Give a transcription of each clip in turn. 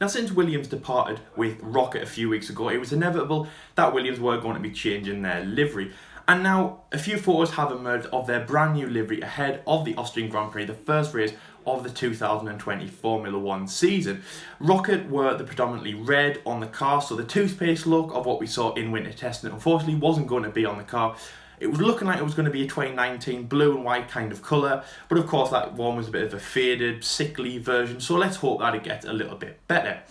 Now, since Williams departed with Rocket a few weeks ago, it was inevitable that Williams were going to be changing their livery. And now a few photos have emerged of their brand new livery ahead of the Austrian Grand Prix, the first race of the 2020 Formula 1 season. Rocket were the predominantly red on the car, so the toothpaste look of what we saw in winter testing unfortunately wasn't going to be on the car. It was looking like it was going to be a 2019 blue and white kind of colour, but of course that one was a bit of a faded, sickly version, so let's hope that it gets a little bit better.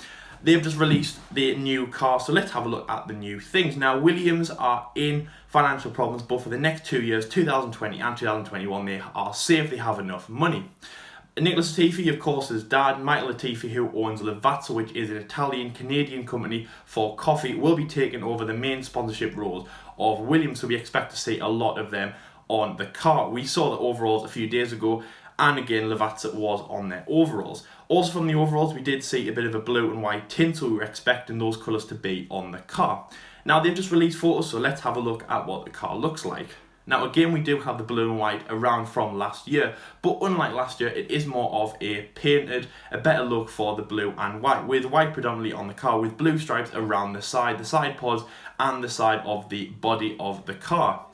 They've just released the new car, so let's have a look at the new things. Now, Williams are in financial problems, but for the next 2 years, 2020 and 2021, they are safe, they have enough money. Nicholas Latifi, of course, his dad, Michael Latifi, who owns Lavazza, which is an Italian-Canadian company for coffee, will be taking over the main sponsorship roles of Williams, so we expect to see a lot of them on the car. We saw the overalls a few days ago, and again, Lavazza was on their overalls. Also from the overalls, we did see a bit of a blue and white tint, so we were expecting those colours to be on the car. Now, they've just released photos, so let's have a look at what the car looks like. Now, again, we do have the blue and white around from last year, but unlike last year, it is more of a painted, a better look for the blue and white, with white predominantly on the car, with blue stripes around the side pods, and the side of the body of the car.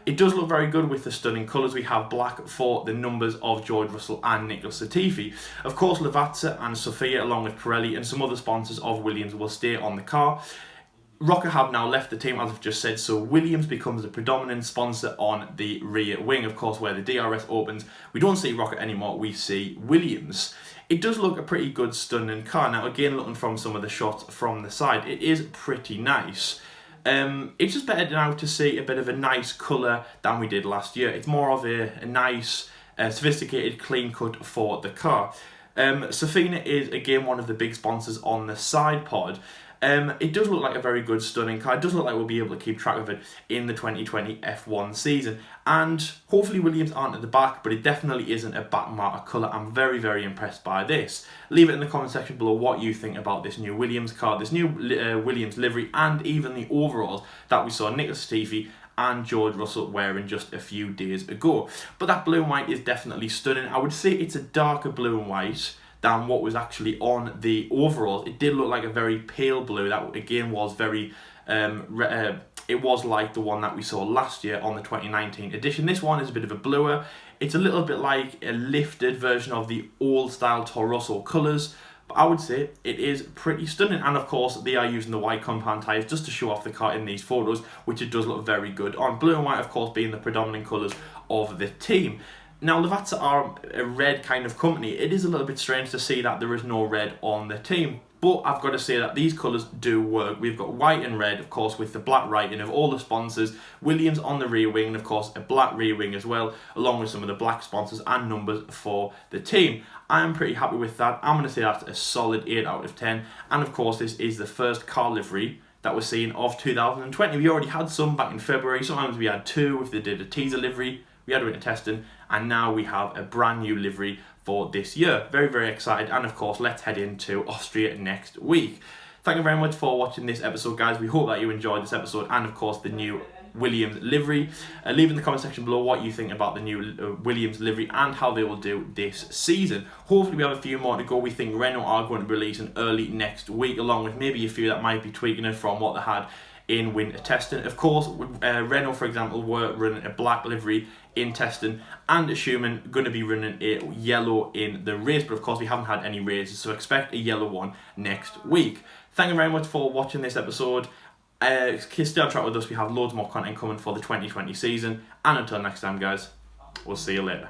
It does look very good with the stunning colours. We have black for the numbers of George Russell and Nicholas Latifi. Of course, Lavazza and Sofia, along with Pirelli and some other sponsors of Williams, will stay on the car. Rocket have now left the team, as I've just said, so Williams becomes the predominant sponsor on the rear wing, of course, where the DRS opens. We don't see Rocket anymore, we see Williams. It does look a pretty good, stunning car. Now, again, looking from some of the shots from the side, it is pretty nice. It's just better now to see a bit of a nice colour than we did last year. It's more of a nice, sophisticated, clean cut for the car. Sofina is, again, one of the big sponsors on the side pod. It does look like a very good, stunning car. It does look like we'll be able to keep track of it in the 2020 F1 season. And hopefully Williams aren't at the back, but it definitely isn't a back marker colour. I'm very, very impressed by this. Leave it in the comment section below what you think about this new Williams car, this new Williams livery, and even the overalls that we saw Nicholas Latifi and George Russell wearing just a few days ago. But that blue and white is definitely stunning. I would say it's a darker blue and white than what was actually on the overalls. It did look like a very pale blue. That again was very, it was like the one that we saw last year on the 2019 edition. This one is a bit of a bluer. It's a little bit like a lifted version of the old style Toro Rosso colours. But I would say it is pretty stunning. And of course, they are using the white compound tyres just to show off the car in these photos, which it does look very good on. Blue and white, of course, being the predominant colours of the team. Now, Lavazza are a red kind of company. It is a little bit strange to see that there is no red on the team, but I've got to say that these colours do work. We've got white and red, of course, with the black writing of all the sponsors. Williams on the rear wing, and of course, a black rear wing as well, along with some of the black sponsors and numbers for the team. I am pretty happy with that. I'm going to say that's a solid 8 out of 10. And of course, this is the first car livery that we're seeing of 2020. We already had some back in February. Sometimes we had two if they did a teaser livery. We had winter testing, and now we have a brand new livery for this year. Very, very excited. And of course, let's head into Austria next week. Thank you very much for watching this episode, guys. We hope that you enjoyed this episode and, of course, the new Williams livery. Leave in the comment section below what you think about the new Williams livery and how they will do this season. Hopefully, we have a few more to go. We think Renault are going to be releasing early next week, along with maybe a few that might be tweaking it from what they had in winter testing. Of course, Renault, for example, were running a black livery in testing, and assuming going to be running a yellow in the race, but of course we haven't had any races, so expect a yellow one next week. Thank you very much for watching this episode. Stay on track with us. We have loads more content coming for the 2020 season, and until next time, guys, we'll see you later.